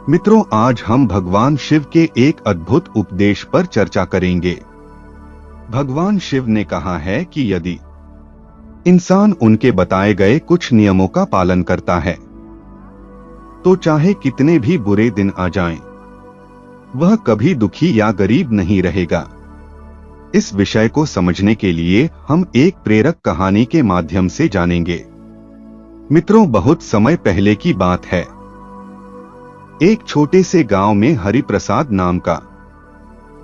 मित्रों, आज हम भगवान शिव के एक अद्भुत उपदेश पर चर्चा करेंगे। भगवान शिव ने कहा है कि यदि इंसान उनके बताए गए कुछ नियमों का पालन करता है तो चाहे कितने भी बुरे दिन आ जाएं, वह कभी दुखी या गरीब नहीं रहेगा। इस विषय को समझने के लिए हम एक प्रेरक कहानी के माध्यम से जानेंगे। मित्रों, बहुत समय पहले की बात है। एक छोटे से गांव में हरिप्रसाद नाम का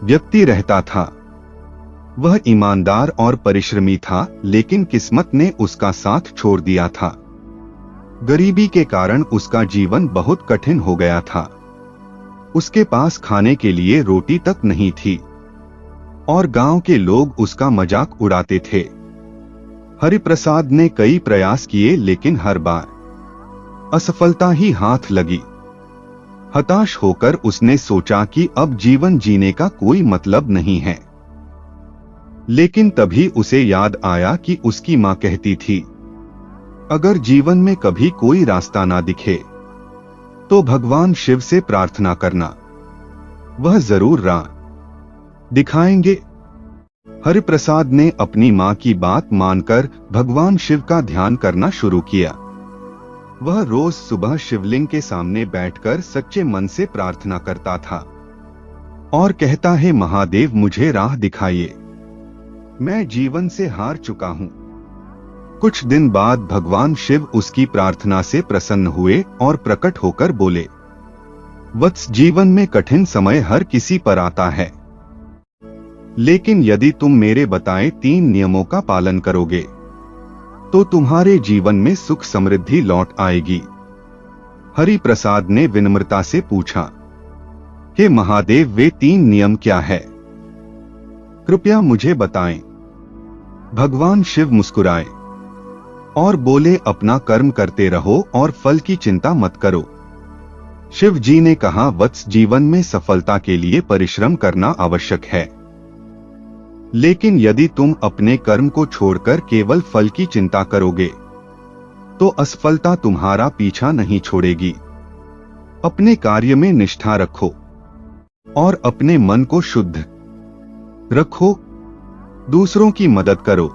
व्यक्ति रहता था। वह ईमानदार और परिश्रमी था, लेकिन किस्मत ने उसका साथ छोड़ दिया था। गरीबी के कारण उसका जीवन बहुत कठिन हो गया था। उसके पास खाने के लिए रोटी तक नहीं थी और गांव के लोग उसका मजाक उड़ाते थे। हरिप्रसाद ने कई प्रयास किए, लेकिन हर बार असफलता ही हाथ लगी। हताश होकर उसने सोचा कि अब जीवन जीने का कोई मतलब नहीं है। लेकिन तभी उसे याद आया कि उसकी मां कहती थी, अगर जीवन में कभी कोई रास्ता ना दिखे तो भगवान शिव से प्रार्थना करना, वह जरूर राह दिखाएंगे। हरिप्रसाद ने अपनी मां की बात मानकर भगवान शिव का ध्यान करना शुरू किया। वह रोज सुबह शिवलिंग के सामने बैठकर सच्चे मन से प्रार्थना करता था और कहता है, महादेव मुझे राह दिखाइए, मैं जीवन से हार चुका हूं। कुछ दिन बाद भगवान शिव उसकी प्रार्थना से प्रसन्न हुए और प्रकट होकर बोले, वत्स, जीवन में कठिन समय हर किसी पर आता है, लेकिन यदि तुम मेरे बताए 3 नियमों का पालन करोगे तो तुम्हारे जीवन में सुख समृद्धि लौट आएगी। हरिप्रसाद ने विनम्रता से पूछा, हे महादेव, वे 3 नियम क्या है? कृपया मुझे बताएं। भगवान शिव मुस्कुराए और बोले, अपना कर्म करते रहो और फल की चिंता मत करो। शिव जी ने कहा, वत्स, जीवन में सफलता के लिए परिश्रम करना आवश्यक है, लेकिन यदि तुम अपने कर्म को छोड़कर केवल फल की चिंता करोगे तो असफलता तुम्हारा पीछा नहीं छोड़ेगी। अपने कार्य में निष्ठा रखो और अपने मन को शुद्ध रखो। दूसरों की मदद करो,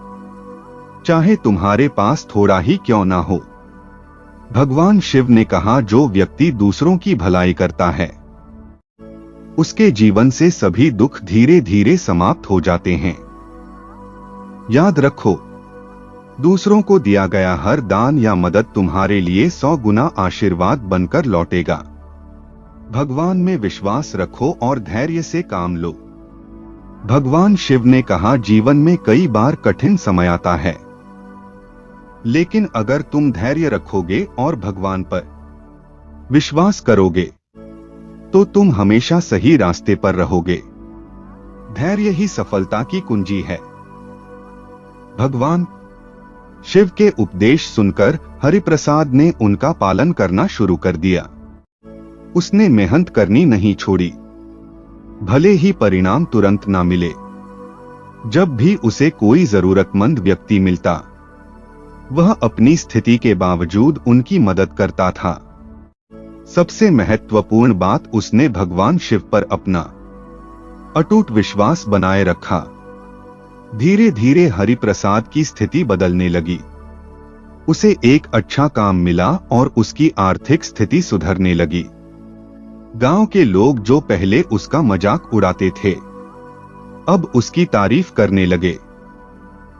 चाहे तुम्हारे पास थोड़ा ही क्यों ना हो। भगवान शिव ने कहा, जो व्यक्ति दूसरों की भलाई करता है उसके जीवन से सभी दुख धीरे धीरे समाप्त हो जाते हैं। याद रखो, दूसरों को दिया गया हर दान या मदद तुम्हारे लिए 100 गुना आशीर्वाद बनकर लौटेगा। भगवान में विश्वास रखो और धैर्य से काम लो। भगवान शिव ने कहा, जीवन में कई बार कठिन समय आता है, लेकिन अगर तुम धैर्य रखोगे और भगवान पर विश्वास करोगे तो तुम हमेशा सही रास्ते पर रहोगे। धैर्य ही सफलता की कुंजी है। भगवान शिव के उपदेश सुनकर हरिप्रसाद ने उनका पालन करना शुरू कर दिया। उसने मेहनत करनी नहीं छोड़ी, भले ही परिणाम तुरंत ना मिले। जब भी उसे कोई जरूरतमंद व्यक्ति मिलता, वह अपनी स्थिति के बावजूद उनकी मदद करता था। सबसे महत्वपूर्ण बात, उसने भगवान शिव पर अपना अटूट विश्वास बनाए रखा। धीरे धीरे हरिप्रसाद की स्थिति बदलने लगी। उसे एक अच्छा काम मिला और उसकी आर्थिक स्थिति सुधरने लगी। गांव के लोग जो पहले उसका मजाक उड़ाते थे, अब उसकी तारीफ करने लगे।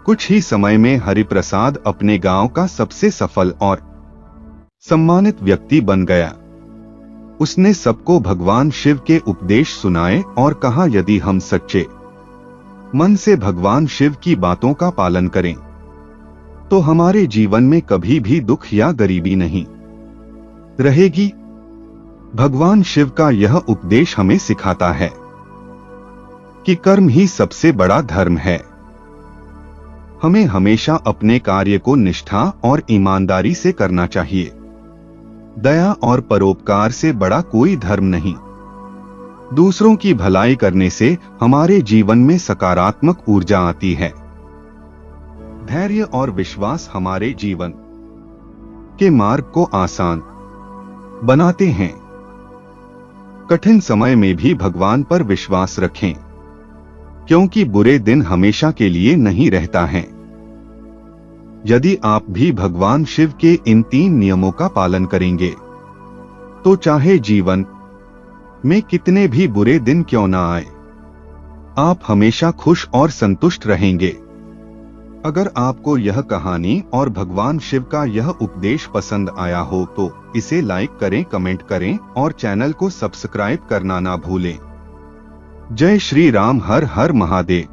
कुछ ही समय में हरिप्रसाद अपने गांव का सबसे सफल और सम्मानित व्यक्ति बन गया। उसने सबको भगवान शिव के उपदेश सुनाए और कहा, यदि हम सच्चे मन से भगवान शिव की बातों का पालन करें तो हमारे जीवन में कभी भी दुख या गरीबी नहीं रहेगी। भगवान शिव का यह उपदेश हमें सिखाता है कि कर्म ही सबसे बड़ा धर्म है। हमें हमेशा अपने कार्य को निष्ठा और ईमानदारी से करना चाहिए। दया और परोपकार से बड़ा कोई धर्म नहीं। दूसरों की भलाई करने से हमारे जीवन में सकारात्मक ऊर्जा आती है। धैर्य और विश्वास हमारे जीवन के मार्ग को आसान बनाते हैं। कठिन समय में भी भगवान पर विश्वास रखें, क्योंकि बुरे दिन हमेशा के लिए नहीं रहता है। यदि आप भी भगवान शिव के इन 3 नियमों का पालन करेंगे, तो चाहे जीवन में कितने भी बुरे दिन क्यों ना आए, आप हमेशा खुश और संतुष्ट रहेंगे। अगर आपको यह कहानी और भगवान शिव का यह उपदेश पसंद आया हो तो इसे लाइक करें, कमेंट करें और चैनल को सब्सक्राइब करना ना भूलें। जय श्री राम। हर हर महादेव।